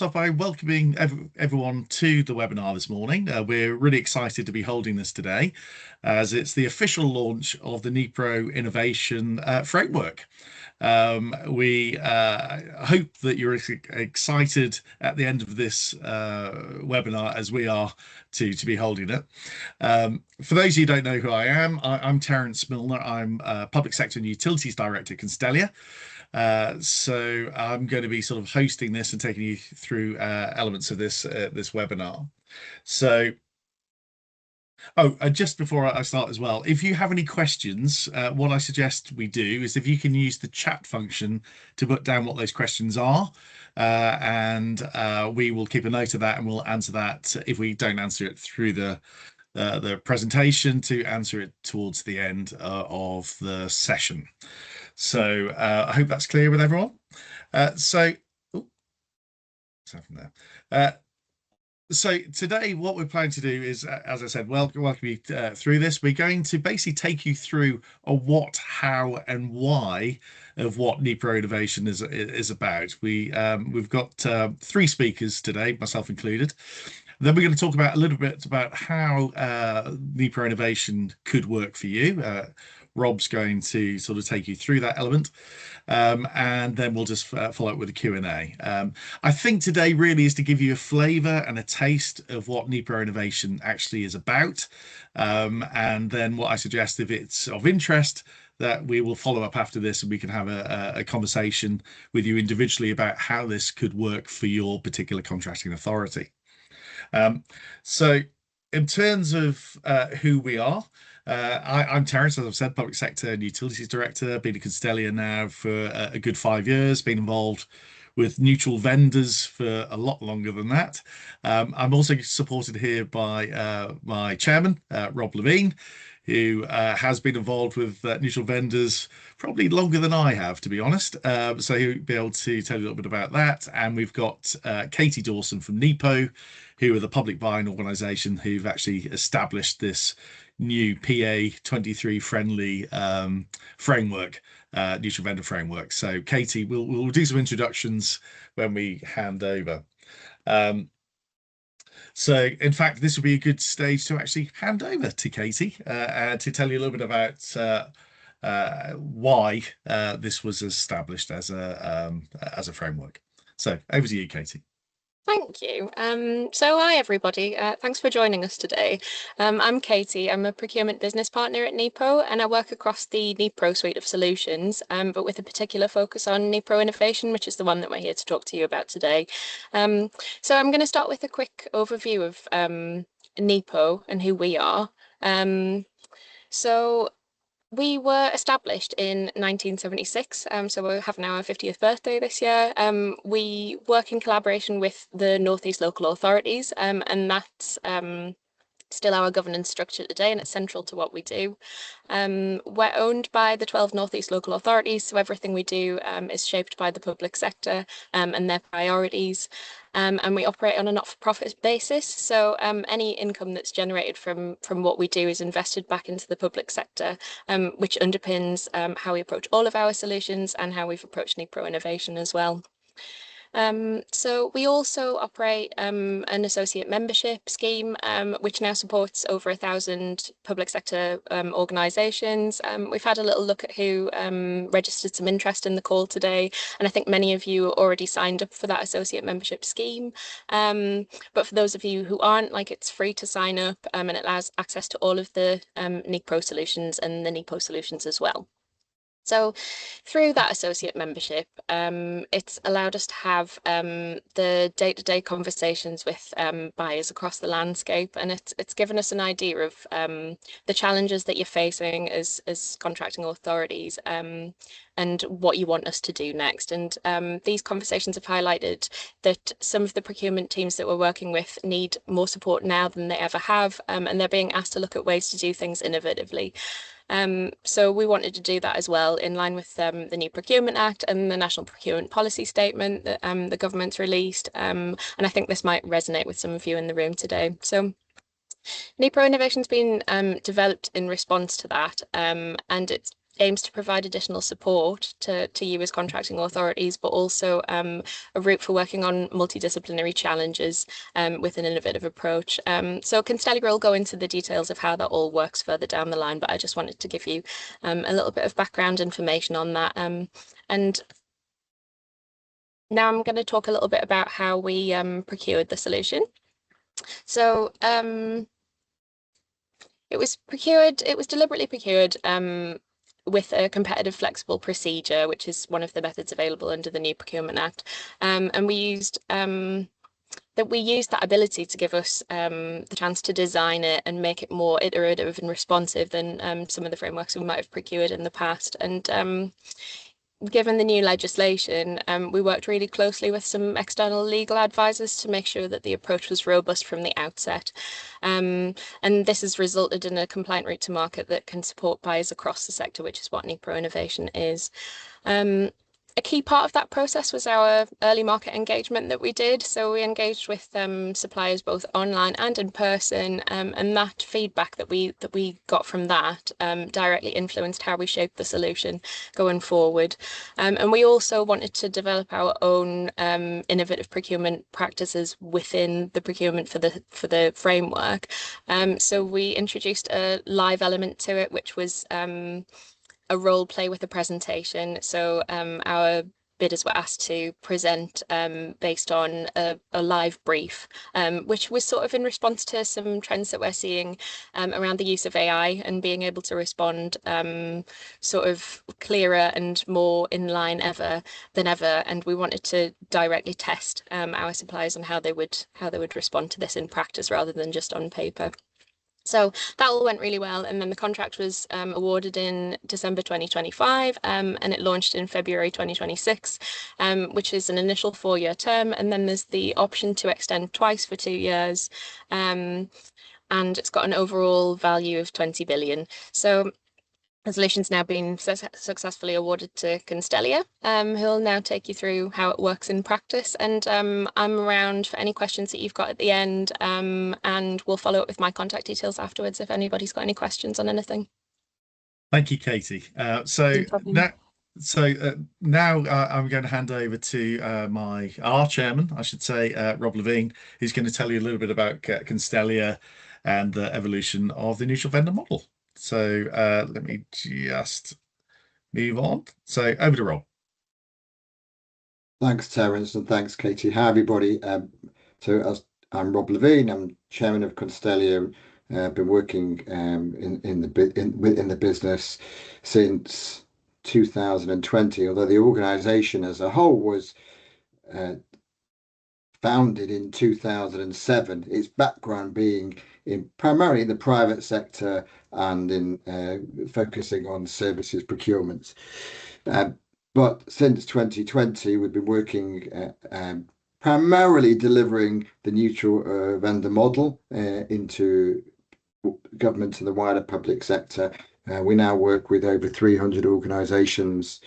Off by welcoming everyone to the webinar this morning. We're really excited to be holding this today as it's the official launch of the NEPRO Innovation framework. We hope that you're as excited at the end of this webinar as we are to be holding it. For those of you who don't know who I am, I'm Terence Milner. I'm Public Sector and Utilities Director at Constellia. So I'm going to be sort of hosting this and taking you through elements of this webinar. So, just before I start as well, if you have any questions, what I suggest we do is if you can use the chat function to put down what those questions are, and we will keep a note of that and we'll answer that if we don't answer it through the presentation, to answer it towards the end of the session. So I hope that's clear with everyone. What's happened there? So today what we're planning to do is, as I said, welcome you through this. We're going to basically take you through a what, how, and why of what NEPRO Innovation is about. We've got three speakers today, myself included. Then we're going to talk about a little bit about how NEPRO Innovation could work for you. Rob's going to sort of take you through that element, and then we'll just follow up with a Q&A. I think today really is to give you a flavour and a taste of what NEPRO Innovation actually is about, and then what I suggest, if it's of interest, that we will follow up after this and we can have a conversation with you individually about how this could work for your particular contracting authority. So in terms of who we are, I'm Terence, as I've said, Public Sector and Utilities Director, been at Constellia now for a good 5 years, been involved with neutral vendors for a lot longer than that. I'm also supported here by my chairman, Rob Levine, who has been involved with neutral vendors probably longer than I have, to be honest. So he'll be able to tell you a little bit about that. And we've got Katie Dawson from NEPO, who are the public buying organisation who've actually established this new PA23 friendly framework, neutral vendor framework. So Katie, we'll do some introductions when we hand over. So in fact, this would be a good stage to actually hand over to Katie to tell you a little bit about why this was established as a framework. So over to you, Katie. Thank you. So hi everybody, thanks for joining us today. I'm Katie, I'm a procurement business partner at NEPO, and I work across the NEPRO suite of solutions, but with a particular focus on NEPRO Innovation, which is the one that we're here to talk to you about today. So I'm going to start with a quick overview of NEPO and who we are. So we were established in 1976, so we have now our 50th birthday this year. We work in collaboration with the North East local authorities, and that's still our governance structure today, and it's central to what we do. We're owned by the 12 North East local authorities, so everything we do is shaped by the public sector and their priorities. And we operate on a not-for-profit basis, so any income that's generated from what we do is invested back into the public sector, which underpins how we approach all of our solutions and how we've approached NEPRO Innovation as well. So we also operate an associate membership scheme, which now supports over 1,000 public sector organisations. We've had a little look at who registered some interest in the call today, and I think many of you already signed up for that associate membership scheme. But for those of you who aren't, it's free to sign up, and it allows access to all of the NEPRO solutions and the NEPO solutions as well. So through that associate membership, it's allowed us to have the day-to-day conversations with buyers across the landscape, and it's given us an idea of the challenges that you're facing as contracting authorities, and what you want us to do next. And these conversations have highlighted that some of the procurement teams that we're working with need more support now than they ever have, and they're being asked to look at ways to do things innovatively. So we wanted to do that as well, in line with the new Procurement Act and the National Procurement Policy Statement that the government's released. And I think this might resonate with some of you in the room today. So NEPRO Innovation's been developed in response to that, and aims to provide additional support to you as contracting authorities, but also a route for working on multidisciplinary challenges with an innovative approach. So Constellia will go into the details of how that all works further down the line, but I just wanted to give you a little bit of background information on that. And now I'm going to talk a little bit about how we procured the solution. So it was deliberately procured with a competitive flexible procedure, which is one of the methods available under the new Procurement Act. And we used that ability to give us the chance to design it and make it more iterative and responsive than some of the frameworks we might have procured in the past. And given the new legislation, we worked really closely with some external legal advisors to make sure that the approach was robust from the outset. And this has resulted in a compliant route to market that can support buyers across the sector, which is what NEPRO Innovation is. A key part of that process was our early market engagement that we did. So we engaged with suppliers both online and in person, and that feedback that we got from that directly influenced how we shaped the solution going forward. And we also wanted to develop our own innovative procurement practices within the procurement for the framework. So we introduced a live element to it, which was a role play with a presentation. So our bidders were asked to present based on a live brief, which was sort of in response to some trends that we're seeing around the use of AI and being able to respond sort of clearer and more in line than ever. And we wanted to directly test our suppliers on how they would respond to this in practice rather than just on paper. So that all went really well, and then the contract was awarded in December 2025, and it launched in February 2026, which is an initial 4-year term, and then there's the option to extend twice for 2 years, and it's got an overall value of 20 billion. So the solution's now been successfully awarded to Constellia, who'll now take you through how it works in practice. And I'm around for any questions that you've got at the end, and we'll follow up with my contact details afterwards if anybody's got any questions on anything. Thank you, Katie. So now I'm going to hand over to our chairman, I should say, Rob Levine, who's going to tell you a little bit about Constellia and the evolution of the neutral vendor model. So let me just move on. So over to Rob. Thanks, Terence, and thanks, Katie. Hi, everybody. I'm Rob Levine. I'm chairman of Constellia. Been working in the business since 2020. Although the organisation as a whole was founded in 2007. Its background being primarily in the private sector and in focusing on services procurement. But since 2020, we've been working primarily delivering the neutral vendor model into government and the wider public sector. We now work with over 300 organisations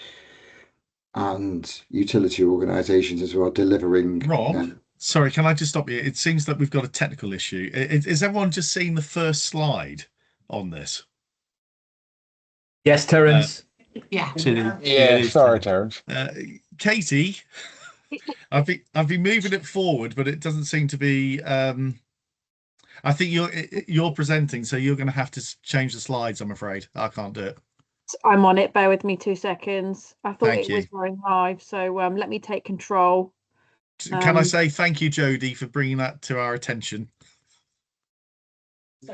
and utility organisations as well, delivering. Rob, sorry, can I just stop you? It seems that we've got a technical issue. Is everyone just seeing the first slide on this? Yes, Terence. Yeah. Sorry, Terence. Katie, I've been moving it forward, but it doesn't seem to be. I think you're presenting, so you're going to have to change the slides. I'm afraid I can't do it. I'm on it. Bear with me 2 seconds. I thought Thank it was going live, so let me take control. Can I say thank you, Jodie, for bringing that to our attention?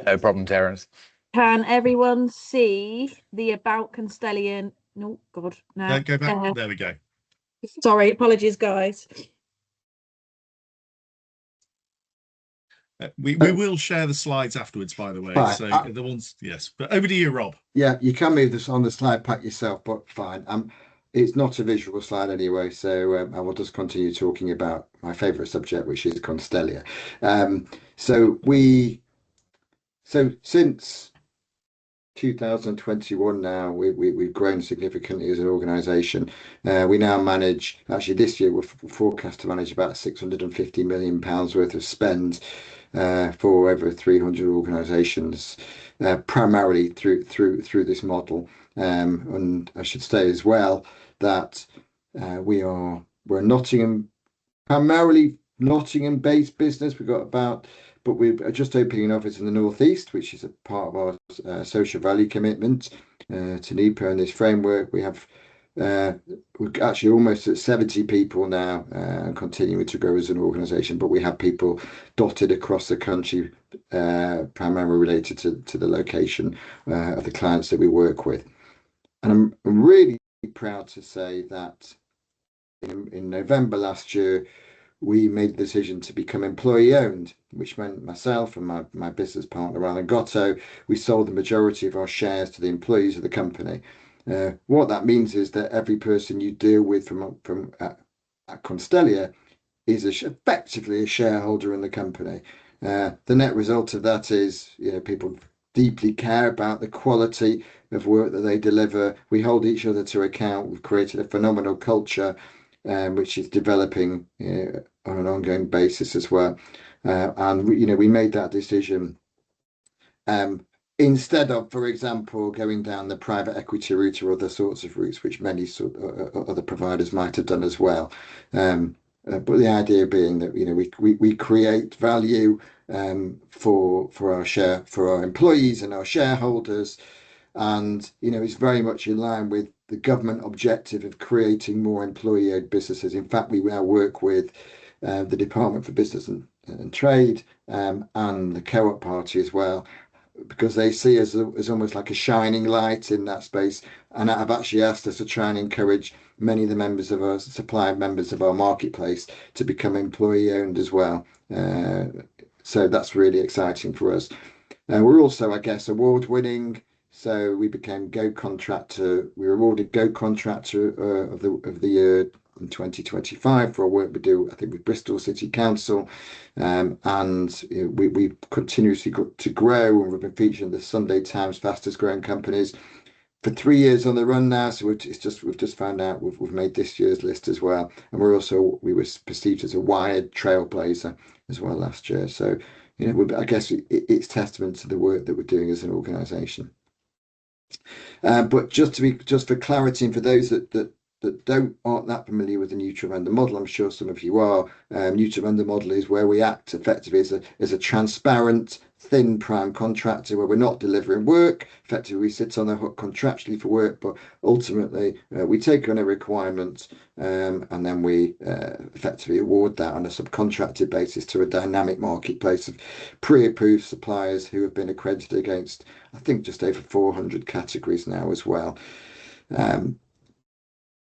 No problem, Terence. Can everyone see the About Constellian? No, God, no. Go back. There we go. Sorry, apologies, guys. We will share the slides afterwards, by the way. Fine. So the ones, yes. But over to you, Rob. Yeah, you can move this on the slide pack yourself, but fine. It's not a visual slide anyway, so I will just continue talking about my favourite subject, which is Constellia. So since 2021 now, we've grown significantly as an organisation. We now manage, actually this year we're forecast to manage about £650 million worth of spend for over 300 organisations, primarily through this model. And I should say as well that we're Nottingham, primarily Nottingham-based business. But we're just opening an office in the northeast, which is a part of our social value commitment to NEPO and this framework. We're actually almost at 70 people now, and continuing to grow as an organisation. But we have people dotted across the country, primarily related to the location of the clients that we work with. And I'm really proud to say that in November last year, we made the decision to become employee owned, which meant myself and my business partner, Alan Gotto, we sold the majority of our shares to the employees of the company. What that means is that every person you deal with from at Constellia is effectively a shareholder in the company. The net result of that is, people deeply care about the quality of work that they deliver. We hold each other to account. We've created a phenomenal culture, which is developing on an ongoing basis as well. And we made that decision instead of, for example, going down the private equity route or other sorts of routes, which many other providers might have done as well. But the idea being that we create value for our employees and our shareholders, and it's very much in line with the government objective of creating more employee-owned businesses. In fact, we now work with the Department for Business and Trade and the Co-op Party as well, because they see us as almost like a shining light in that space, and have actually asked us to try and encourage many of the members of our supplier members of our marketplace to become employee-owned as well. So that's really exciting for us. We're also, I guess, award-winning. So we became Go Contractor. We were awarded Go Contractor of the Year in 2025 for our work we do, I think, with Bristol City Council. And we continuously to grow, and we've been featured in the Sunday Times fastest growing companies for 3 years on the run now. So we've just found out we've made this year's list as well. And we were perceived as a Wired trailblazer as well last year. So I guess it's testament to the work that we're doing as an organisation. But just for clarity, and for those that aren't that familiar with the neutral vendor model, I'm sure some of you are. Neutral vendor model is where we act effectively as a transparent, thin prime contractor, where we're not delivering work. Effectively, we sit on the hook contractually for work, but ultimately we take on a requirement, and then we effectively award that on a subcontracted basis to a dynamic marketplace of pre-approved suppliers who have been accredited against, I think, just over 400 categories now as well.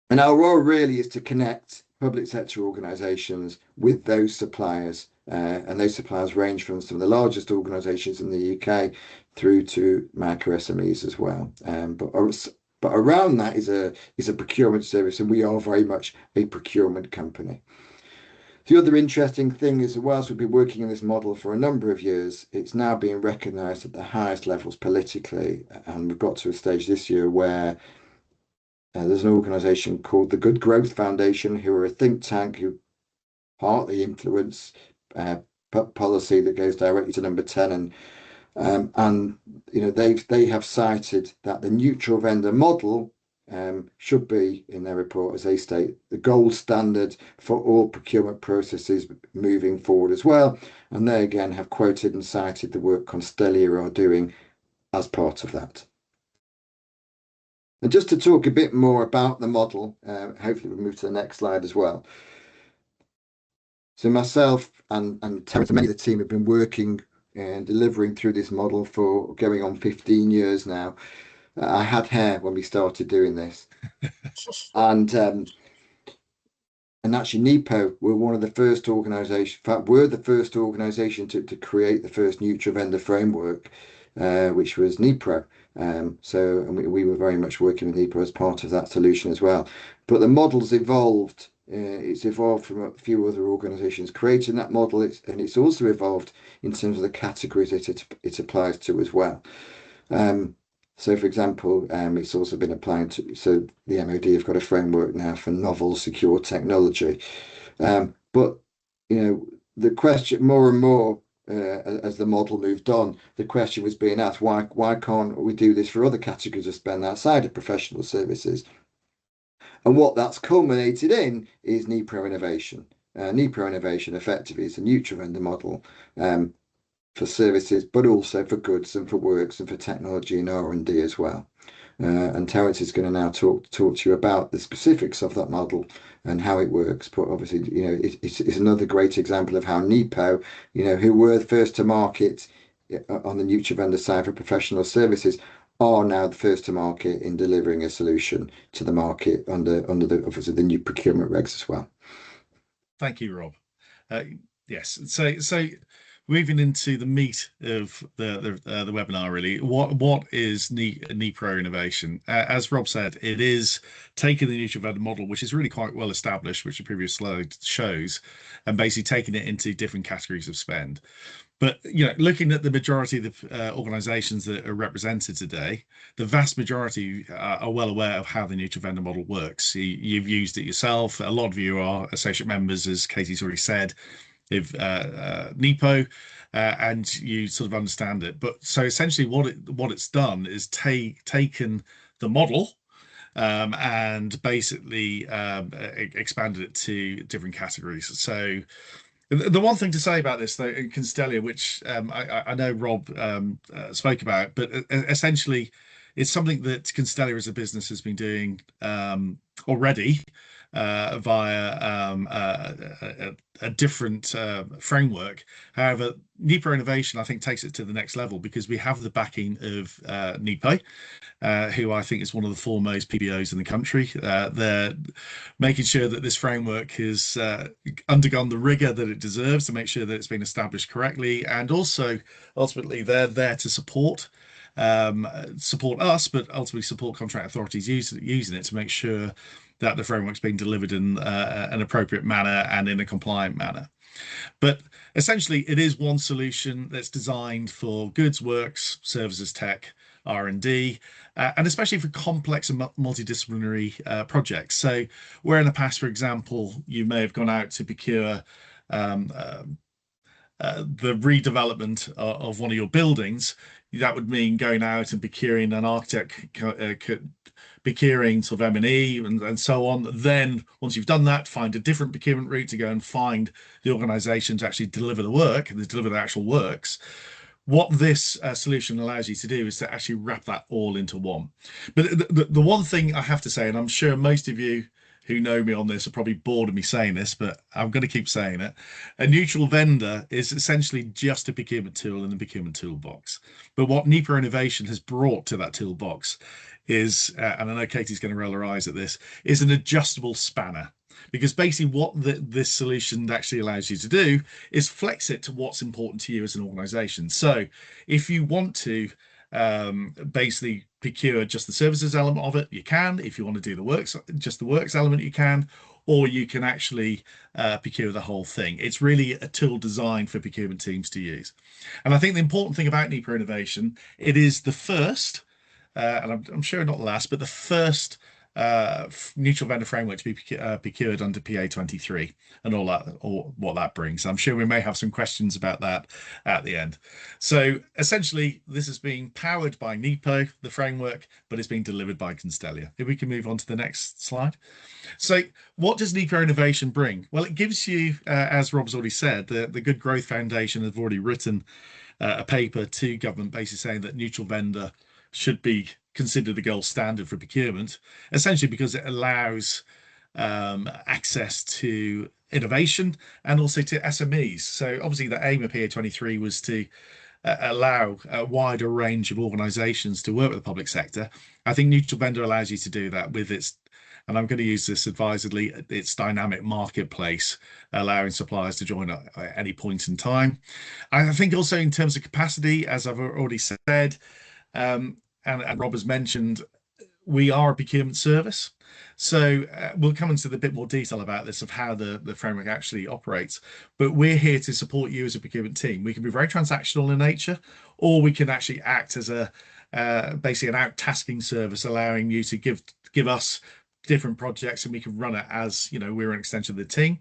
And our role really is to connect public sector organisations with those suppliers, and those suppliers range from some of the largest organisations in the UK through to micro SMEs as well. But around that is a procurement service, and we are very much a procurement company. The other interesting thing is that whilst we've been working in this model for a number of years, it's now being recognised at the highest levels politically, and we've got to a stage this year where there's an organisation called the Good Growth Foundation, who are a think tank who partly influence policy that goes directly to number 10, and they have cited that the neutral vendor model should be, in their report, as they state, the gold standard for all procurement processes moving forward as well. And they again have quoted and cited the work Constellia are doing as part of that. And just to talk a bit more about the model, hopefully we'll move to the next slide as well. So myself and Terence and many of the team have been working and delivering through this model for going on 15 years now. I had hair when we started doing this. And actually NEPO were one of the first organisations, in fact, we're the first organisation to create the first neutral vendor framework, which was NEPRO. And we were very much working with NEPO as part of that solution as well. But the model's evolved. It's evolved from a few other organisations creating that model, and it's also evolved in terms of the categories it applies to as well. So, for example, it's also been applied to, so the MOD have got a framework now for novel secure technology. But, you know, the question more and more, as the model moved on, the question was being asked, why can't we do this for other categories of spend outside of professional services? And what that's culminated in is NEPRO Innovation. NEPRO Innovation effectively is a neutral vendor model for services, but also for goods and for works and for technology and R&D as well. And Terence is going to now talk to you about the specifics of that model and how it works. But obviously, you know, it's another great example of how NEPO, you know, who were first to market on the neutral vendor side for professional services, are now the first to market in delivering a solution to the market under the obviously the new procurement regs as well. Thank you, Rob. Yes, so moving into the meat of the webinar, really, what is NEPRO Innovation? As Rob said, it is taking the neutral vendor model, which is really quite well established, which the previous slide shows, and basically taking it into different categories of spend. But, you know, looking at the majority of the organisations that are represented today, the vast majority are well aware of how the neutral vendor model works. You've used it yourself. A lot of you are associate members, as Katie's already said, of NEPO, and you sort of understand it. But so essentially what it's done is taken the model and basically expanded it to different categories. So the one thing to say about this, though, in Constellia, which I know Rob spoke about, but essentially it's something that Constellia as a business has been doing already via a different framework. However, NEPRO Innovation, I think, takes it to the next level because we have the backing of NEPO, who I think is one of the foremost PBOs in the country. They're making sure that this framework has undergone the rigor that it deserves to make sure that it's been established correctly. And also, ultimately, they're there to support us, but ultimately support contract authorities using it to make sure that the framework's being delivered in an appropriate manner and in a compliant manner. But essentially, it is one solution that's designed for goods, works, services, tech, R&D, and especially for complex and multidisciplinary projects. So where in the past, for example, you may have gone out to procure the redevelopment of one of your buildings, that would mean going out and procuring an architect, procuring sort of M&E and so on. Then once you've done that, find a different procurement route to go and find the organisation to actually deliver the work and deliver the actual works. What this solution allows you to do is to actually wrap that all into one. But the one thing I have to say, and I'm sure most of you who know me on this are probably bored of me saying this, but I'm going to keep saying it. A neutral vendor is essentially just a procurement tool in the procurement toolbox. But what NEPRO Innovation has brought to that toolbox is, and I know Katie's going to roll her eyes at this, is an adjustable spanner. Because basically what this solution actually allows you to do is flex it to what's important to you as an organization. So if you want to basically procure just the services element of it, you can. If you want to do the works, just the works element, you can. Or you can actually procure the whole thing. It's really a tool designed for procurement teams to use. And I think the important thing about NEPRO Innovation, it is the first, and I'm sure not the last, but the first neutral vendor framework to be procured under PA23 and all that, or what that brings. I'm sure we may have some questions about that at the end. So essentially, this is being powered by NEPO, the framework, but it's being delivered by Constellia. If we can move on to the next slide. So what does NEPRO Innovation bring? Well, it gives you, as Rob's already said, the Good Growth Foundation have already written a paper to government basically saying that neutral vendor should be considered the gold standard for procurement, essentially because it allows access to innovation and also to SMEs. So obviously the aim of PA23 was to allow a wider range of organisations to work with the public sector. I think neutral vendor allows you to do that with its, and I'm going to use this advisedly, its dynamic marketplace, allowing suppliers to join at any point in time. I think also in terms of capacity, as I've already said, and Rob has mentioned, we are a procurement service. So we'll come into a bit more detail about this, of how the framework actually operates. But we're here to support you as a procurement team. We can be very transactional in nature, or we can actually act as a basically an out-tasking service, allowing you to give us different projects, and we can run it as, you know, we're an extension of the team.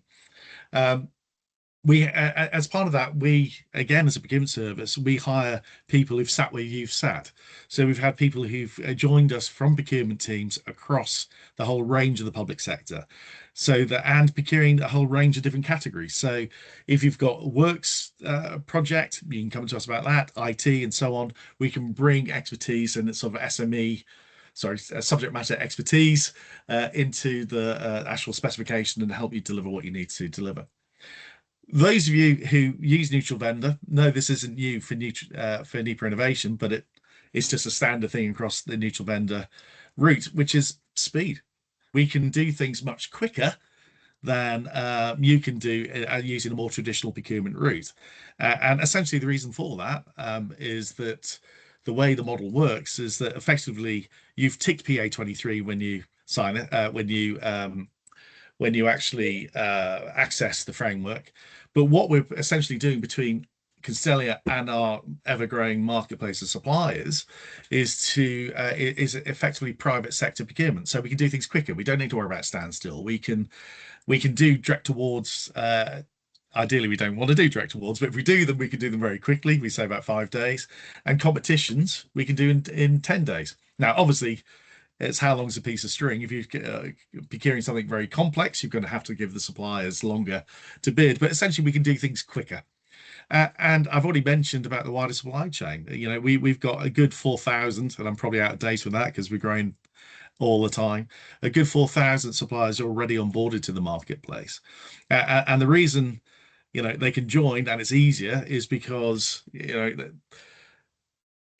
As part of that, we, again, as a procurement service, we hire people who've sat where you've sat. So we've had people who've joined us from procurement teams across the whole range of the public sector, and procuring a whole range of different categories. So if you've got a works project, you can come to us about that, IT and so on. We can bring expertise and sort of subject matter expertise into the actual specification and help you deliver what you need to deliver. Those of you who use neutral vendor know this isn't new for NEPRO Innovation, but it's just a standard thing across the neutral vendor route, which is speed. We can do things much quicker than you can do using a more traditional procurement route. And essentially the reason for that is that the way the model works is that effectively you've ticked PA23 when you sign it, when you actually access the framework. But what we're essentially doing between Constellia and our ever-growing marketplace of suppliers is effectively private sector procurement. So we can do things quicker. We don't need to worry about standstill. We can do direct awards. Ideally, we don't want to do direct awards, but if we do them, we can do them very quickly. We say about 5 days. And competitions we can do in 10 days. Now, obviously, it's how long's a piece of string. If you're procuring something very complex, you're going to have to give the suppliers longer to bid. But essentially, we can do things quicker. And I've already mentioned about the wider supply chain. You know, we've got a good 4,000, and I'm probably out of date with that because we're growing all the time. A good 4,000 suppliers are already onboarded to the marketplace. And the reason, you know, they can join and it's easier is because, you know,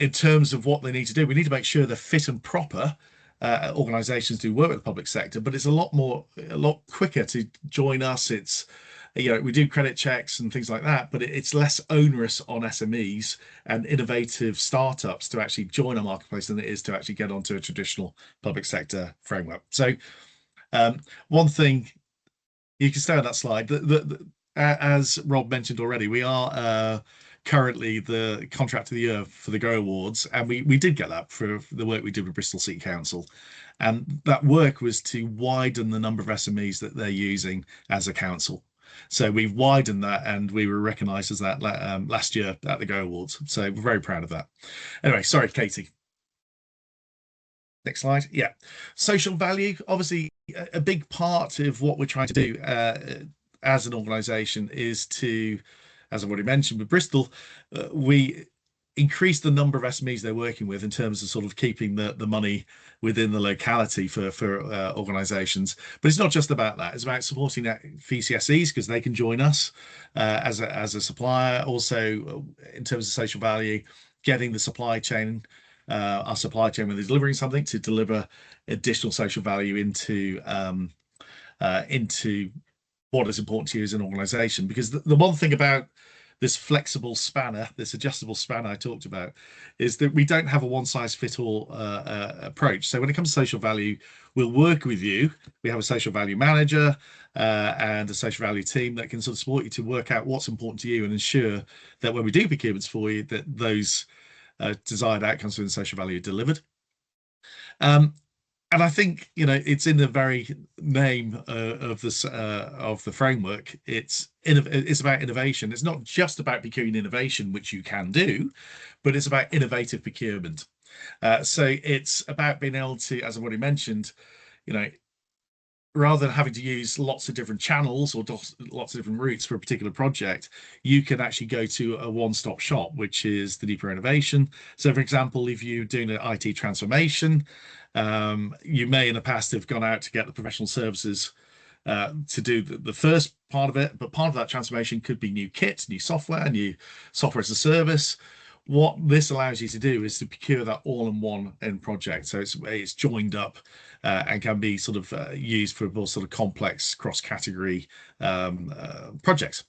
in terms of what they need to do, we need to make sure they're fit and proper. Organizations do work with the public sector, but it's a lot quicker to join us. It's, you know, we do credit checks and things like that, but it's less onerous on SMEs and innovative startups to actually join a marketplace than it is to actually get onto a traditional public sector framework. So one thing, you can stay on that slide. As Rob mentioned already, we are currently the contract of the year for the Go Awards, and we did get that for the work we did with Bristol City Council, and that work was to widen the number of SMEs that they're using as a council. So we've widened that, and we were recognised as that last year at the Go Awards. So we're very proud of that. Anyway, sorry, Katie. Next slide. Yeah, social value. Obviously, a big part of what we're trying to do as an organisation is to, as I've already mentioned with Bristol, we increase the number of SMEs they're working with in terms of sort of keeping the money within the locality for organisations. But it's not just about that. It's about supporting VCSEs because they can join us as a supplier. Also, in terms of social value, getting the supply chain, our supply chain, when they're delivering something, to deliver additional social value into what is important to you as an organisation. Because the one thing about this flexible spanner, this adjustable spanner I talked about, is that we don't have a one-size-fits-all approach. So when it comes to social value, we'll work with you. We have a social value manager and a social value team that can sort of support you to work out what's important to you and ensure that when we do procurements for you, that those desired outcomes within social value are delivered. And I think, you know, it's in the very name of the framework. It's about innovation. It's not just about procuring innovation, which you can do, but it's about innovative procurement. So it's about being able to, as I've already mentioned, you know, rather than having to use lots of different channels or lots of different routes for a particular project, you can actually go to a one-stop shop, which is the NEPRO Innovation. So, for example, if you're doing an IT transformation, you may in the past have gone out to get the professional services to do the first part of it, but part of that transformation could be new kit, new software as a service. What this allows you to do is to procure that all in one end project. So it's joined up and can be sort of used for more sort of complex cross-category projects.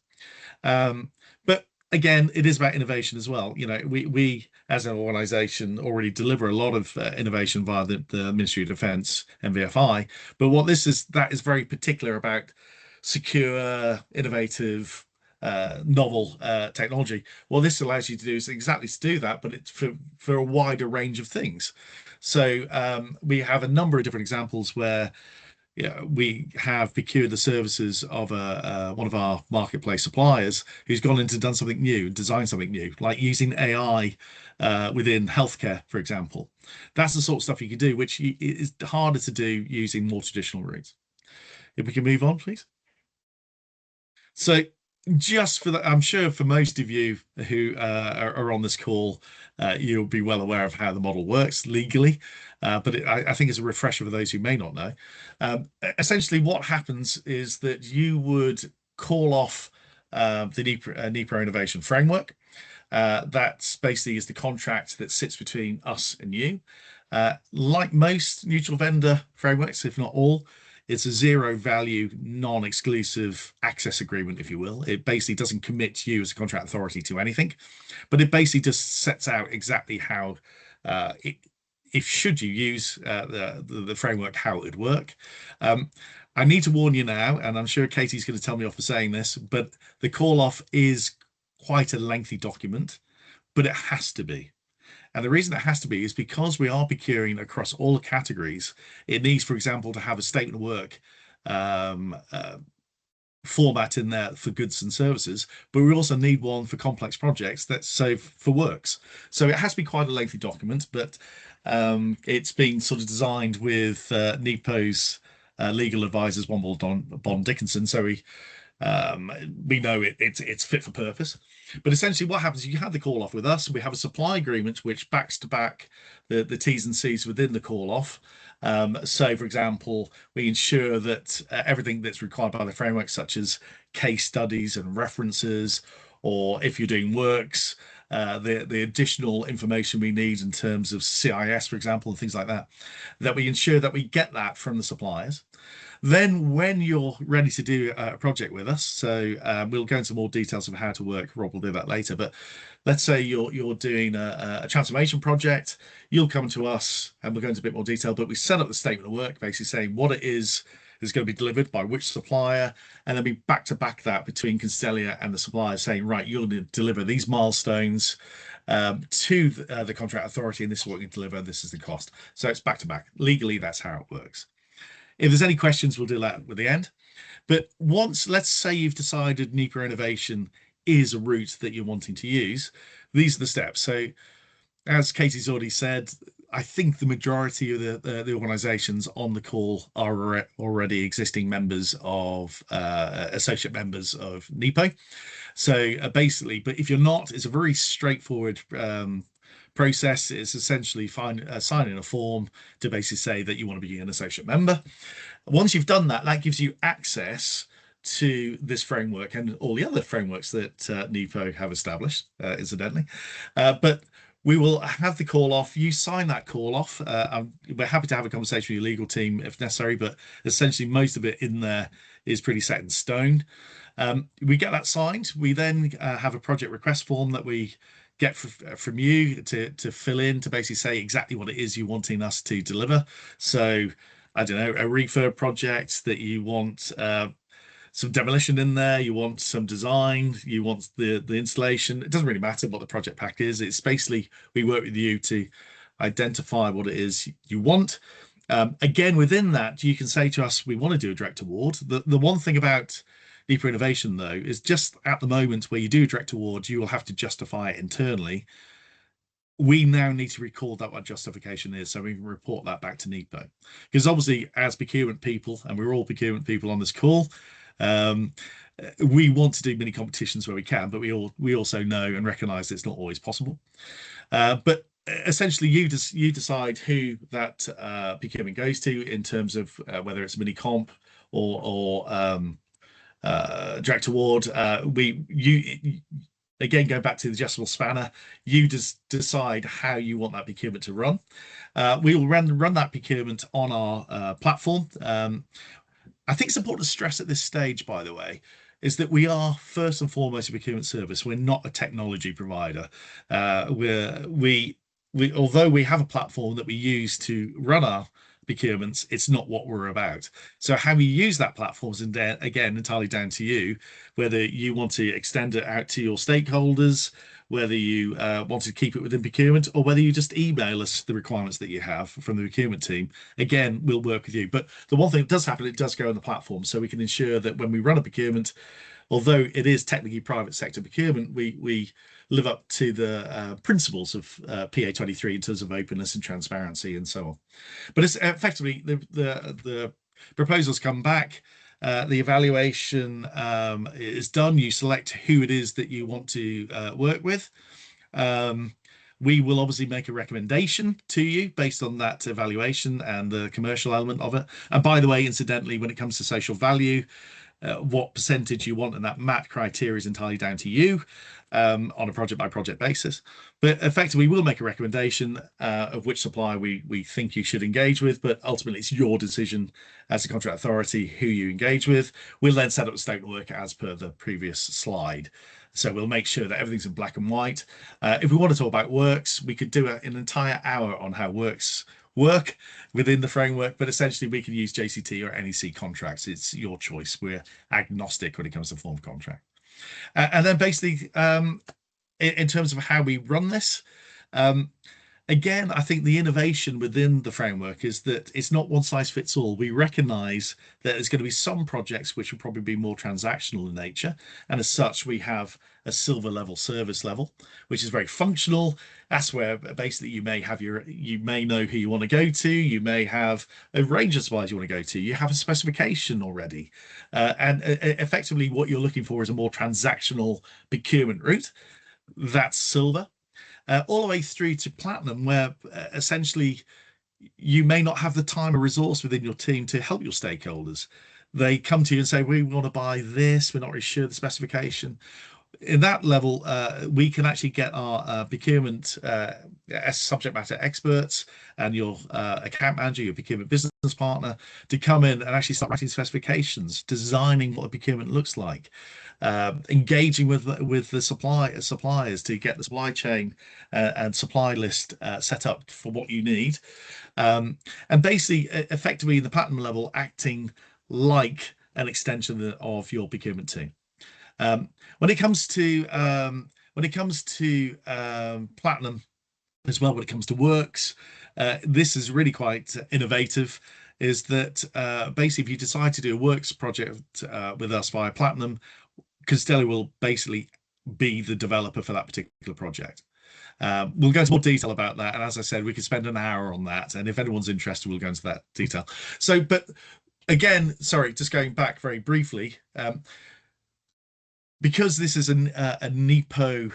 But again, it is about innovation as well. You know, we as an organisation already deliver a lot of innovation via the Ministry of Defence, MVFI. But what that is very particular about secure, innovative novel technology. What this allows you to do is exactly to do that, but it's for a wider range of things. So we have a number of different examples where we have procured the services of one of our marketplace suppliers who's gone into done something new, designed something new, like using AI within healthcare, for example. That's the sort of stuff you can do, which is harder to do using more traditional routes. If we can move on, please. So just for that, I'm sure for most of you who are on this call, you'll be well aware of how the model works legally, but I think it's a refresher for those who may not know. Essentially, what happens is that you would call off the NEPRO Innovation Framework. That basically is the contract that sits between us and you. Like most neutral vendor frameworks, if not all, it's a zero value, non-exclusive access agreement, if you will. It basically doesn't commit you as a contract authority to anything, but it basically just sets out exactly how, if should you use the framework, how it would work. I need to warn you now, and I'm sure Katie's going to tell me off for saying this, but the call off is quite a lengthy document, but it has to be. And the reason it has to be is because we are procuring across all the categories. It needs, for example, to have a statement of work format in there for goods and services, but we also need one for complex projects that's so for works. So it has to be quite a lengthy document, but it's been sort of designed with NEPO's legal advisors, Bond Dickinson. So we know it's fit for purpose. But essentially what happens is you have the call off with us. We have a supply agreement which backs to back the T's and C's within the call off. So for example, we ensure that everything that's required by the framework, such as case studies and references, or if you're doing works, the additional information we need in terms of CIS, for example, and things like that, that we ensure that we get that from the suppliers. Then when you're ready to do a project with us, so we'll go into more details of how to work. Rob will do that later, but let's say you're doing a transformation project, you'll come to us and we'll go into a bit more detail, but we set up the statement of work, basically saying what it is going to be delivered by which supplier, and then we back to back that between Constellia and the supplier saying, right, you're going to deliver these milestones to the contract authority, and this is what you deliver, this is the cost. So it's back to back. Legally, that's how it works. If there's any questions, we'll do that at the end. But once, let's say you've decided NEPRO Innovation is a route that you're wanting to use, these are the steps. So as Katie's already said, I think the majority of the organizations on the call are already existing members of associate members of NEPO. So basically, but if you're not, it's a very straightforward process. Is essentially signing a form to basically say that you want to be an associate member. Once you've done that, that gives you access to this framework and all the other frameworks that NEPO have established, incidentally. But we will have the call off. You sign that call off. We're happy to have a conversation with your legal team if necessary, but essentially most of it in there is pretty set in stone. We get that signed. We then have a project request form that we get from you to fill in, to basically say exactly what it is you're wanting us to deliver. So I don't know, a refurb project that you want some demolition in there, you want some design, you want the installation. It doesn't really matter what the project pack is. It's basically we work with you to identify what it is you want. Again, within that, you can say to us, we want to do a direct award. The one thing about NEPRO Innovation, though, is just at the moment where you do a direct award, you will have to justify it internally. We now need to record that what justification is, so we can report that back to NEPO. Because obviously, as procurement people, and we're all procurement people on this call, we want to do many competitions where we can, but we also know and recognise it's not always possible. But essentially, you decide who that procurement goes to in terms of whether it's mini comp or direct award. Again, going back to the adjustable spanner, you just decide how you want that procurement to run. We will run that procurement on our platform. I think it's important to stress at this stage, by the way, is that we are first and foremost a procurement service. We're not a technology provider. Although we have a platform that we use to run our procurements, it's not what we're about. So how you use that platform is again entirely down to you, whether you want to extend it out to your stakeholders, whether you want to keep it within procurement, or whether you just email us the requirements that you have from the procurement team. Again, we'll work with you. But the one thing that does happen, it does go on the platform, so we can ensure that when we run a procurement, although it is technically private sector procurement, we live up to the principles of PA23 in terms of openness and transparency and so on. But it's effectively the proposals come back, the evaluation is done. You select who it is that you want to work with. We will obviously make a recommendation to you based on that evaluation and the commercial element of it. And by the way, incidentally, when it comes to social value, what percentage you want and that MAT criteria is entirely down to you on a project by project basis. But effectively, we'll make a recommendation of which supplier we think you should engage with, but ultimately it's your decision as a contract authority who you engage with. We'll then set up the statement of work as per the previous slide. So we'll make sure that everything's in black and white. If we want to talk about works, we could do an entire hour on how works work within the framework, but essentially we can use JCT or NEC contracts. It's your choice. We're agnostic when it comes to form of contract. And then basically, in terms of how we run this, again, I think the innovation within the framework is that it's not one size fits all. We recognize that there's going to be some projects which will probably be more transactional in nature. And as such, we have a silver level service level, which is very functional. That's where basically you may know who you want to go to. You may have a range of suppliers you want to go to. You have a specification already. And effectively what you're looking for is a more transactional procurement route. That's silver. All the way through to platinum, where essentially you may not have the time or resource within your team to help your stakeholders. They come to you and say, we want to buy this, we're not really sure the specification. In that level, we can actually get our procurement as subject matter experts and your account manager, your procurement business partner, to come in and actually start writing specifications, designing what a procurement looks like, engaging with the suppliers to get the supply chain and supply list set up for what you need, and basically effectively the platinum level acting like an extension of your procurement team. When it comes to platinum as well, when it comes to works, this is really quite innovative. Is that basically if you decide to do a works project with us via platinum, Constellia will basically be the developer for that particular project. We'll go into more detail about that, and as I said, we could spend an hour on that, and if anyone's interested, we'll go into that detail. So, but again, sorry, just going back very briefly, because this is a NEPO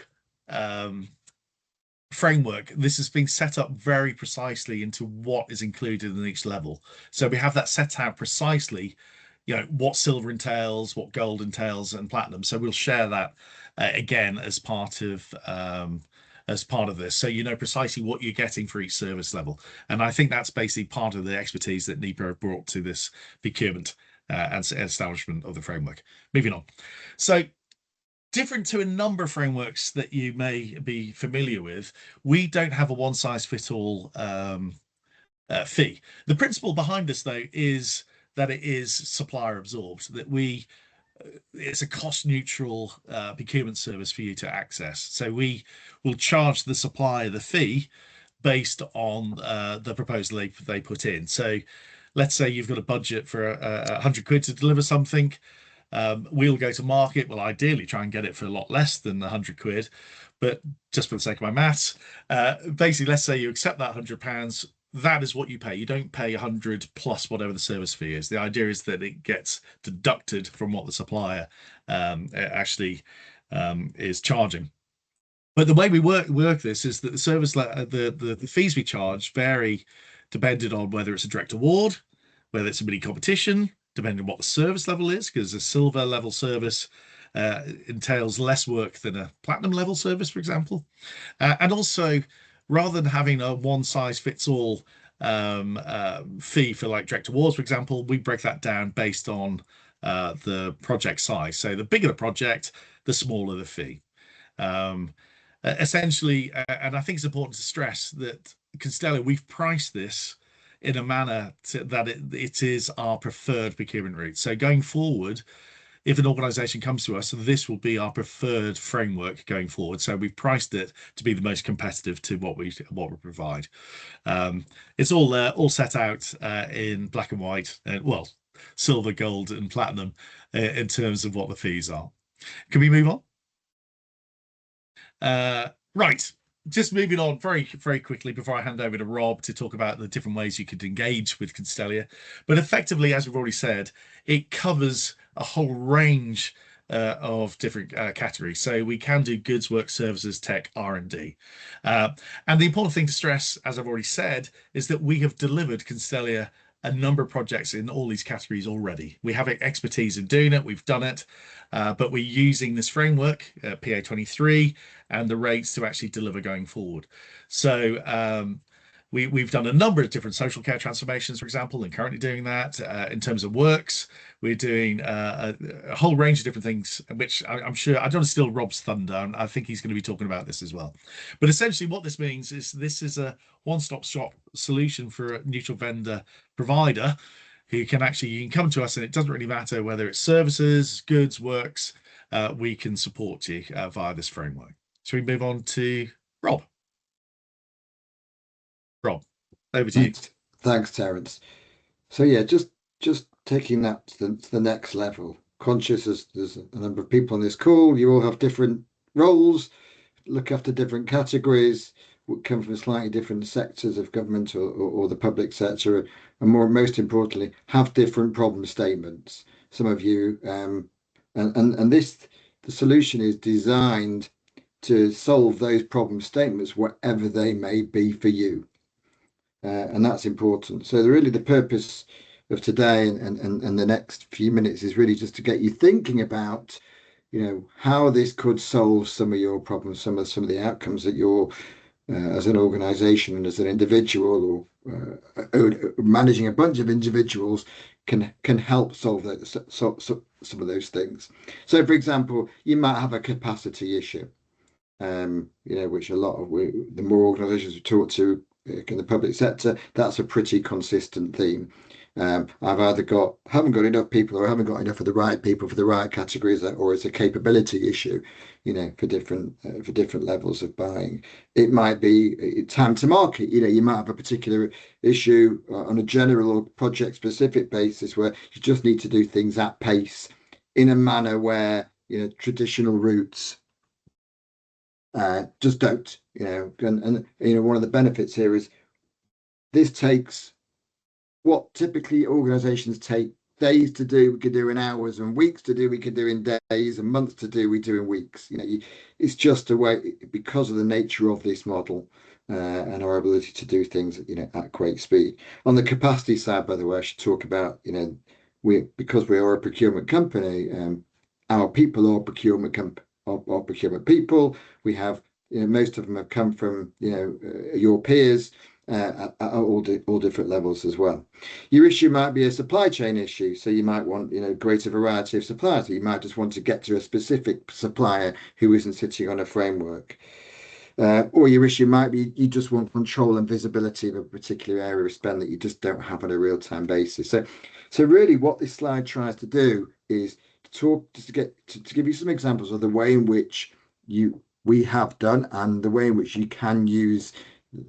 framework, this has been set up very precisely into what is included in each level. So we have that set out precisely, you know, what silver entails, what gold entails, and platinum. So we'll share that again as part of this, so you know precisely what you're getting for each service level. And I think that's basically part of the expertise that NEPO have brought to this procurement and establishment of the framework. Moving on. So, different to a number of frameworks that you may be familiar with, we don't have a one-size-fits-all fee. The principle behind this, though, is that it is supplier absorbed, that it's a cost-neutral procurement service for you to access. So we will charge the supplier the fee based on the proposal they put in. So let's say you've got a budget for 100 quid to deliver something. We'll go to market. We'll ideally try and get it for a lot less than 100 quid, but just for the sake of my maths, basically, let's say you accept that £100. That is what you pay. You don't pay 100 plus whatever the service fee is. The idea is that it gets deducted from what the supplier actually is charging. But the way we work this is that the service, the fees we charge vary depending on whether it's a direct award, whether it's a mini competition, depending on what the service level is, because a silver level service entails less work than a platinum level service, for example. And also, rather than having a one-size-fits-all fee for like direct awards, for example, we break that down based on the project size. So the bigger the project, the smaller the fee. Essentially, and I think it's important to stress that Constellia, we've priced this in a manner that it is our preferred procurement route. So going forward, if an organisation comes to us, this will be our preferred framework going forward. So we've priced it to be the most competitive to what we provide. It's all set out in black and white, well, silver, gold, and platinum in terms of what the fees are. Can we move on? Right. Just moving on very, very quickly before I hand over to Rob to talk about the different ways you could engage with Constellia. But effectively, as we've already said, it covers a whole range of different categories. So we can do goods, work, services, tech, R&D. And the important thing to stress, as I've already said, is that we have delivered Constellia a number of projects in all these categories already. We have expertise in doing it, we've done it, but we're using this framework, PA23, and the rates to actually deliver going forward. So we've done a number of different social care transformations, for example, and currently doing that. In terms of works, we're doing a whole range of different things, which I'm sure, I don't want to steal Rob's thunder, and I think he's going to be talking about this as well. But essentially what this means is this is a one-stop shop solution for a neutral vendor provider who you can come to us, and it doesn't really matter whether it's services, goods, works, we can support you via this framework. So we move on to Rob. Rob, over to you. Thanks, Terence. So yeah, just taking that to the next level. Conscious as there's a number of people on this call, you all have different roles, look after different categories, come from slightly different sectors of government or the public sector, and most importantly, have different problem statements. Some of you, and the solution is designed to solve those problem statements, whatever they may be for you. And that's important. So really the purpose of today and the next few minutes is really just to get you thinking about, how this could solve some of your problems, some of the outcomes that you're as an organization and as an individual or managing a bunch of individuals can help solve some of those things. So for example, you might have a capacity issue, which a lot of the more organizations we talk to in the public sector, that's a pretty consistent theme. I've either haven't got enough people, or haven't got enough of the right people for the right categories, or it's a capability issue, for different levels of buying. It might be time to market. You might have a particular issue on a general or project specific basis where you just need to do things at pace in a manner where traditional routes just don't. And one of the benefits here is this takes what typically organizations take days to do, we could do in hours, and weeks to do, we could do in days, and months to do, we do in weeks. It's just a way, because of the nature of this model and our ability to do things at great speed. On the capacity side, by the way, I should talk about because we are a procurement company, our people are procurement people. We have most of them have come from your peers at all different levels as well. Your issue might be a supply chain issue, so you might want greater variety of suppliers. You might just want to get to a specific supplier who isn't sitting on a framework, or your issue might be you just want control and visibility of a particular area of spend that you just don't have on a real-time basis. So really what this slide tries to do is to give you some examples of the way in which we have done and the way in which you can use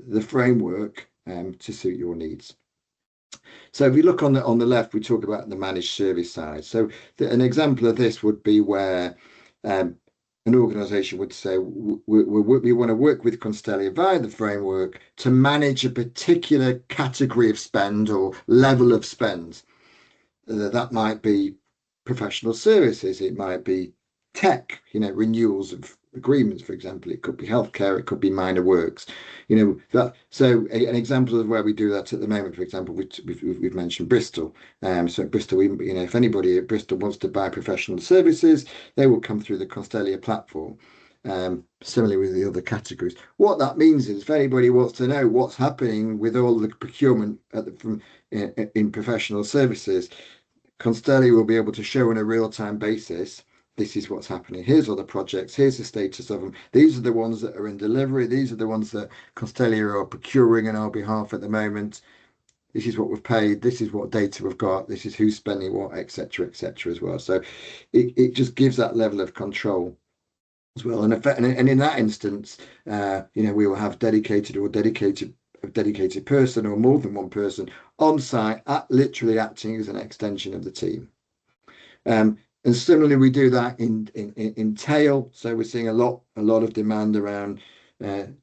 the framework to suit your needs. So if you look on the left, we talk about the managed service side. So an example of this would be where an organization would say, we want to work with Constellia via the framework to manage a particular category of spend or level of spend. That might be professional services, it might be tech, renewals of agreements, for example. It could be healthcare, it could be minor works, so an example of where we do that at the moment, for example, we've mentioned Bristol. So at Bristol, if anybody at Bristol wants to buy professional services, they will come through the Constellia platform. Similarly with the other categories. What that means is if anybody wants to know what's happening with all the procurement in professional services, Constellia will be able to show on a real-time basis, this is what's happening. Here's all the projects. Here's the status of them. These are the ones that are in delivery. These are the ones that Constellia are procuring on our behalf at the moment. this is what we've paid, this is what data we've got, this is who's spending what, etc., etc. as well. So it just gives that level of control as well. And in that instance, we will have dedicated person or more than one person on site, literally acting as an extension of the team. And similarly, we do that in tail. So we're seeing a lot of demand around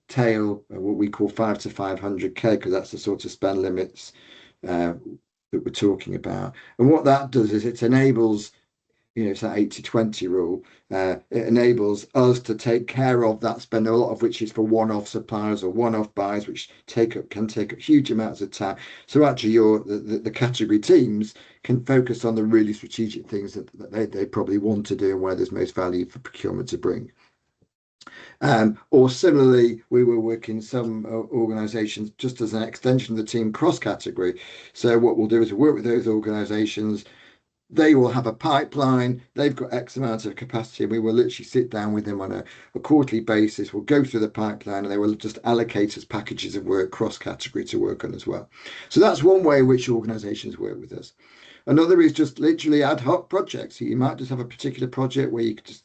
tail, what we call 5 to 500K, because that's the sort of spend limits that we're talking about. And what that does is it enables, it's that 80-20 rule. It enables us to take care of that spend, a lot of which is for one-off suppliers or one-off buys, which can take up huge amounts of time. So actually, the category teams can focus on the really strategic things that they probably want to do and where there's most value for procurement to bring. Or similarly, we will work in some organisations just as an extension of the team cross-category. So what we'll do is work with those organisations. They will have a pipeline. They've got X amount of capacity. And we will literally sit down with them on a quarterly basis. We'll go through the pipeline and they will just allocate us packages of work cross-category to work on as well. So that's one way in which organisations work with us. Another is just literally ad hoc projects. So you might just have a particular project where you could just,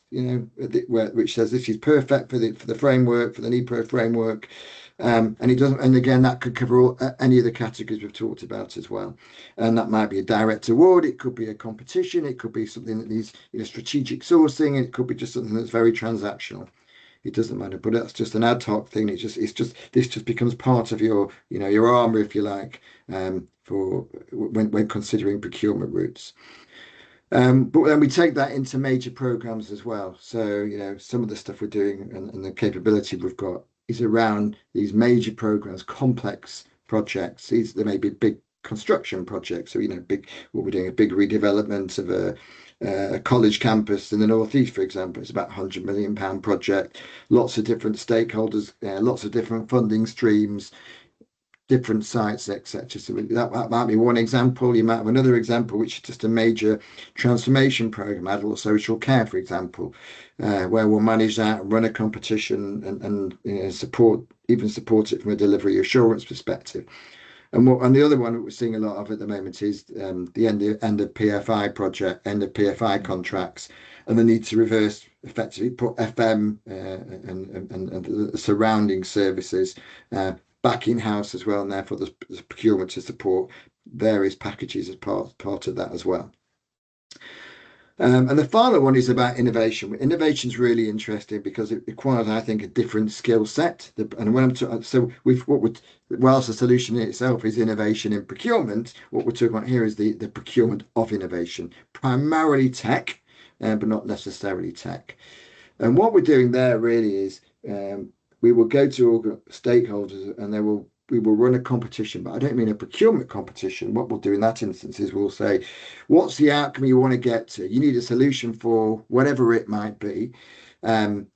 which says this is perfect for the framework, for the NEPRO framework. And it doesn't, and again, that could cover any of the categories we've talked about as well. And that might be a direct award, it could be a competition, it could be something that needs strategic sourcing, it could be just something that's very transactional. It doesn't matter, but that's just an ad hoc thing. This just becomes part of your armour, if you like, for when considering procurement routes. But then we take that into major programs as well. So some of the stuff we're doing and the capability we've got is around these major programs, complex projects. There may be big construction projects. So what we're doing, a big redevelopment of a college campus in the northeast, for example. It's about £100 million project. Lots of different stakeholders, lots of different funding streams, different sites, etc. So that might be one example. You might have another example, which is just a major transformation program, adult social care, for example, where we'll manage that, run a competition, and support it from a delivery assurance perspective. And the other one that we're seeing a lot of at the moment is the end of PFI contracts, and the need to reverse effectively put FM and the surrounding services back in house as well, and therefore there's procurement to support various packages as part of that as well. And the final one is about innovation. Innovation is really interesting because it requires, I think, a different skill set. And when I'm talking, whilst the solution in itself is innovation in procurement, what we're talking about here is the procurement of innovation, primarily tech, but not necessarily tech. And what we're doing there really is we will go to stakeholders and we will run a competition, but I don't mean a procurement competition. What we'll do in that instance is we'll say, what's the outcome you want to get to? You need a solution for whatever it might be. And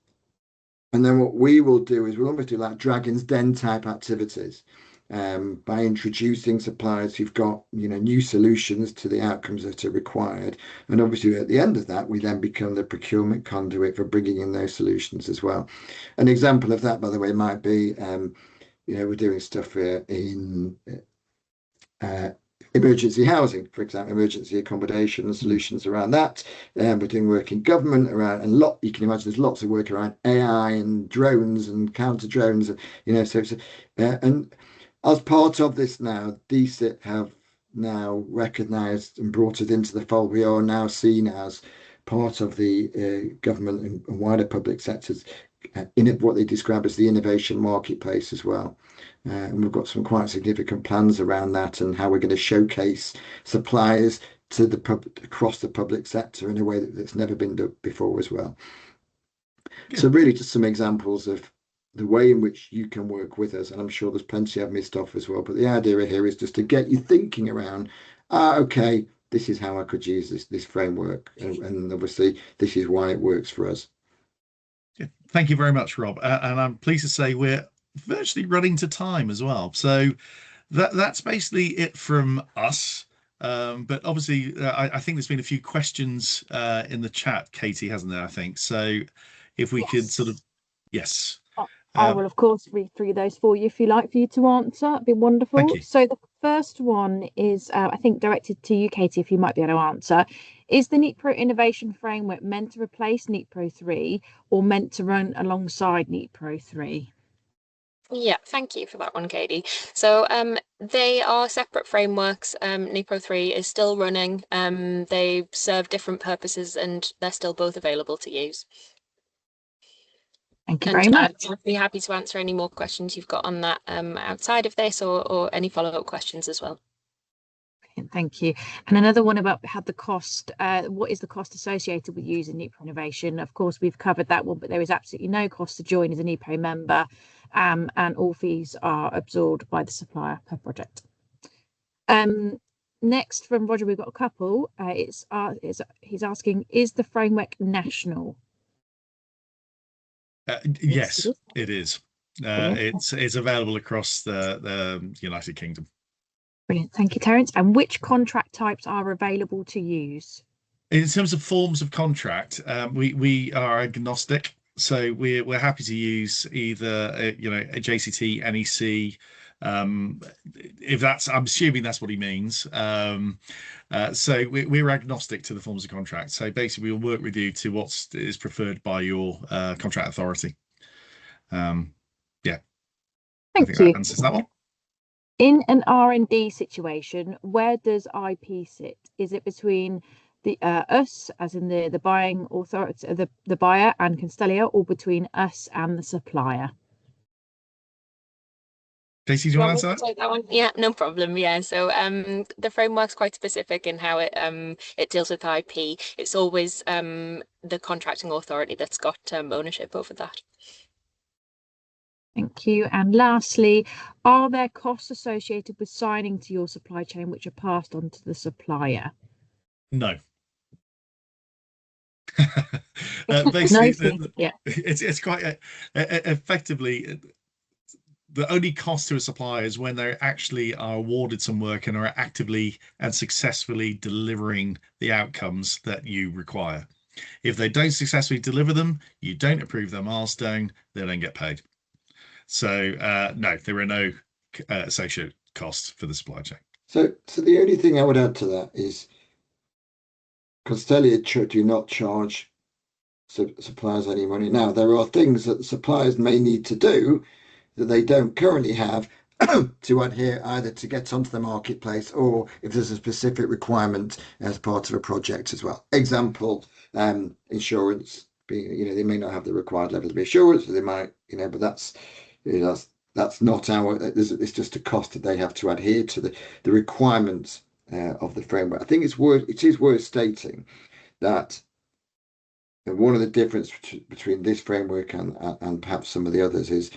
then what we will do is we'll almost do like Dragon's Den type activities by introducing suppliers who've got new solutions to the outcomes that are required. And obviously at the end of that, we then become the procurement conduit for bringing in those solutions as well. An example of that, by the way, might be we're doing stuff in emergency housing, for example, emergency accommodation and solutions around that. We're doing work in government around, and you can imagine there's lots of work around AI and drones and counter drones, and as part of this now, DCIT have now recognised and brought it into the fold. We are now seen as part of the government and wider public sectors in what they describe as the innovation marketplace as well. And we've got some quite significant plans around that and how we're going to showcase suppliers to across the public sector in a way that's never been done before as well. Good. So really just some examples of the way in which you can work with us, and I'm sure there's plenty I've missed off as well, but the idea here is just to get you thinking around, okay, this is how I could use this framework, and obviously this is why it works for us. Thank you very much, Rob. And I'm pleased to say we're virtually running to time as well. So that's basically it from us. But obviously, I think there's been a few questions in the chat, Katie, hasn't there? I think so. If we could sort of, yes. I will, of course, read through those for you if you like, for you to answer. It'd be wonderful. Thank you. So the first one is, I think, directed to you, Katie, if you might be able to answer. Is the NEPRO Innovation Framework meant to replace NEPRO 3 or meant to run alongside NEPRO 3? Yeah, thank you for that one, Katie. So they are separate frameworks. NEPO 3 is still running. They serve different purposes and they're still both available to use. Thank you very much. I'd be happy to answer any more questions you've got on that outside of this, or any follow-up questions as well. Thank you. And another one about how the cost, what is the cost associated with using NEPRO Innovation? Of course, we've covered that one, but there is absolutely no cost to join as a NEPO member, and all fees are absorbed by the supplier per project. Next from Roger, we've got a couple. He's asking, is the framework national? Yes, it is. It's available across the United Kingdom. Brilliant. Thank you, Terence. And which contract types are available to use? In terms of forms of contract, we are agnostic, so we're happy to use either a JCT, NEC. If that's, I'm assuming that's what he means. So we're agnostic to the forms of contract. So basically, we'll work with you to what is preferred by your contract authority. Yeah. Thank I think you. that answers that one. In an R&D situation, where does IP sit? Is it between the us, as in the buying authority, the buyer and Constellia, or between us and the supplier? Katie, do you want to answer Take that one? Yeah, no problem. Yeah, so the framework's quite specific in how it deals with IP. It's always the contracting authority that's got ownership over that. Thank you. And lastly, are there costs associated with signing to your supply chain which are passed on to the supplier? No. Basically, yeah, it's quite effectively the only cost to a supplier is when they actually are awarded some work and are actively and successfully delivering the outcomes that you require. If they don't successfully deliver them, you don't approve their milestone, they don't get paid. So no, there are no associated costs for the supply chain. So the only thing I would add to that is Constellia do not charge suppliers any money. Now, there are things that the suppliers may need to do that they don't currently have to adhere either to get onto the marketplace or if there's a specific requirement as part of a project as well. Example, insurance. They may not have the required level of assurance, or they might, but that's not it's just a cost that they have to adhere to the requirements of the framework. I think it is worth stating that one of the difference between this framework and perhaps some of the others is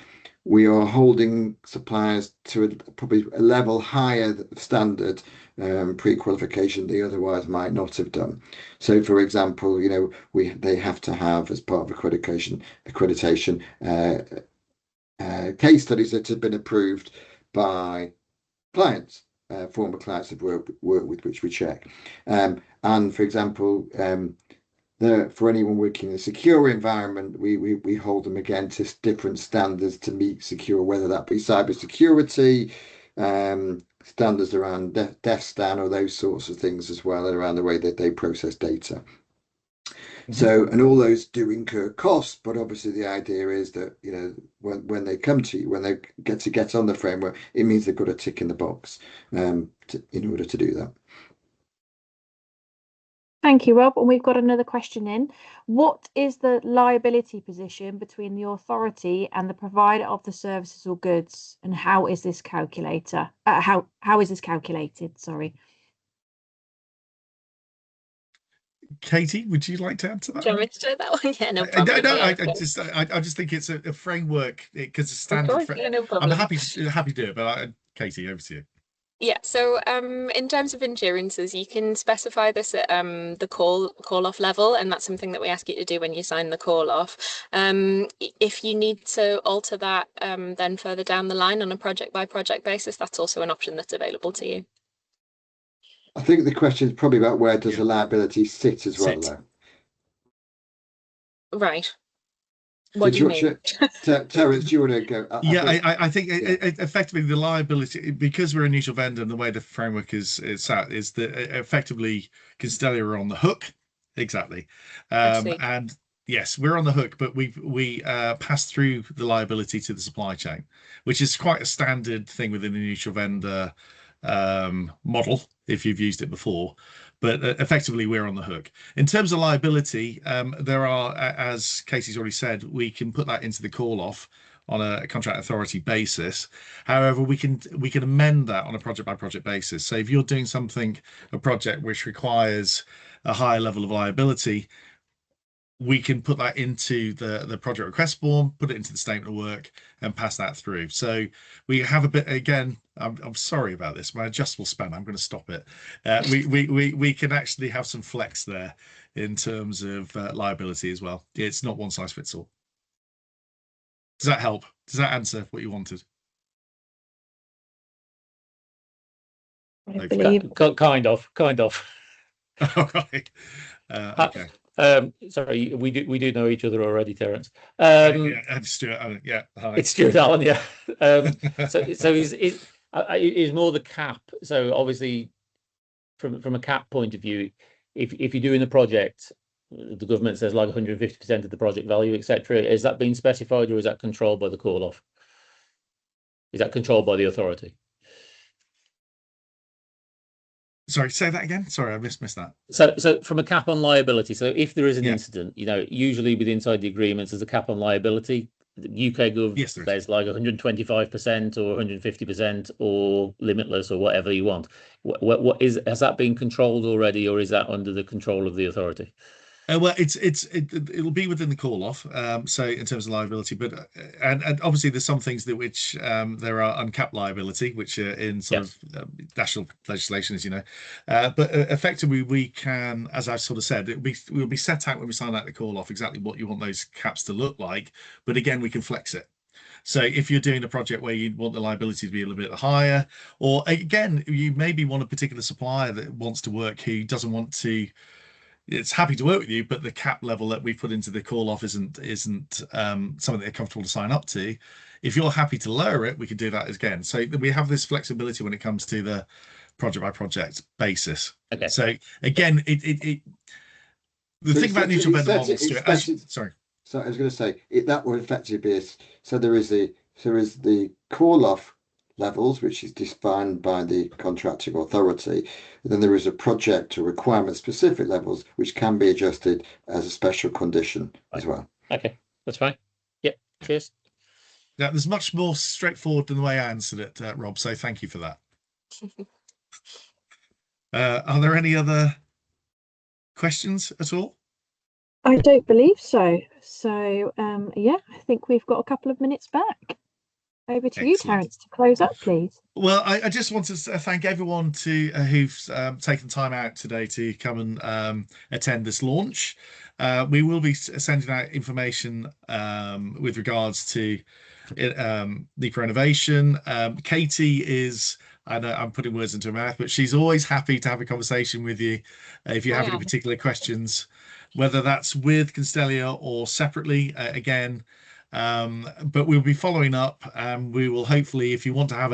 we are holding suppliers to probably a level higher standard pre-qualification they otherwise might not have done. So, for example, they have to have, as part of accreditation case studies that have been approved by clients, former clients have worked with which we check. And for example, for anyone working in a secure environment, we hold them again to different standards to meet secure, whether that be cyber security, standards around DEFSTAN or those sorts of things as well, and around the way that they process data. So, and all those do incur costs, but obviously the idea is that, when they come to you, when they get on the framework, it means they've got a tick in the box in order to do that. Thank you, Rob. And we've got another question in. What is the liability position between the authority and the provider of the services or goods, and how is this calculated? Sorry. Katie, would you like to answer that? Do you want me to do that one? Yeah, no problem. No, I just think it's a framework because it's standard. Yeah, no problem. I'm happy to do it, but Katie, over to you. Yeah, so in terms of insurances, you can specify this at the call off level, and that's something that we ask you to do when you sign the call off. If you need to alter that then further down the line on a project by project basis, that's also an option that's available to you. I think the question is probably about where does the liability sit as well, though. Right. What do you mean? Terence, do you want to go? I think effectively the liability, because we're a neutral vendor and the way the framework is set, is that effectively Constellia are on the hook. Exactly. And yes, we're on the hook, but we pass through the liability to the supply chain, which is quite a standard thing within the neutral vendor model if you've used it before. But effectively, we're on the hook. In terms of liability, there are, as Casey's already said, we can put that into the call-off on a contract authority basis. However, we can amend that on a project-by-project basis. So if you're doing a project which requires a higher level of liability, we can put that into the project request form, put it into the statement of work, and pass that through. So we have a bit, again, I'm sorry about this, my adjustable span, I'm going to stop it. We can actually have some flex there in terms of liability as well. It's not one size fits all. Does that help? Does that answer what you wanted? I believe. Kind of. All right. Okay. Sorry, we do know each other already, Terence. And Stuart Allen, yeah. Hi. It's Stuart Allen, yeah. So is more the cap. So obviously, from a cap point of view, if you're doing a project, the government says like 150% of the project value, etc. Is that being specified, or is that controlled by the call-off? Is that controlled by the authority? Sorry, say that again. Sorry, I missed that. So from a cap on liability, so if there is an incident, usually inside the agreements there's a cap on liability. The UK gov there's like 125% or 150% or limitless or whatever you want. Has that been controlled already, or is that under the control of the authority? Well, it'll be within the call off. So in terms of liability, but and obviously there's some things that which there are uncapped liability, which are in sort of national legislation, as you know. But effectively, we can, as I've sort of said, we'll be set out when we sign out the call off exactly what you want those caps to look like. But again, we can flex it. So if you're doing a project where you want the liability to be a little bit higher, or again, you maybe want a particular supplier that wants to work who doesn't want to. It's happy to work with you, but the cap level that we put into the call off isn't something they're comfortable to sign up to. If you're happy to lower it, we could do that again. So we have this flexibility when it comes to the project by project basis. Okay. So again, the thing about neutral vendor models, sorry. So I was going to say that would effectively be so there is the call off levels, which is defined by the contracting authority. And then there is a project or requirement specific levels, which can be adjusted as a special condition as well. Okay, that's fine. Yep, cheers. Yeah, there's much more straightforward than the way I answered it, Rob. So thank you for that. Are there any other questions at all? I don't believe so. So yeah, I think we've got a couple of minutes back. Over to you, Terence, to close up, please. Well, I just want to thank everyone who's taken time out today to come and attend this launch. We will be sending out information with regards to NEPRO Innovation. Katie is, I know I'm putting words into her mouth, but she's always happy to have a conversation with you if you have any particular questions, whether that's with Constellia or separately. Again. But we'll be following up, and we will hopefully, if you want to have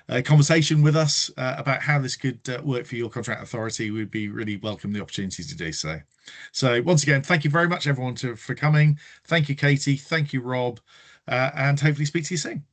a conversation with us about how this could work for your contract authority, we'd be really welcome the opportunity to do so. So once again, thank you very much, everyone, for coming. Thank you, Katie. Thank you, Rob, and hopefully speak to you soon.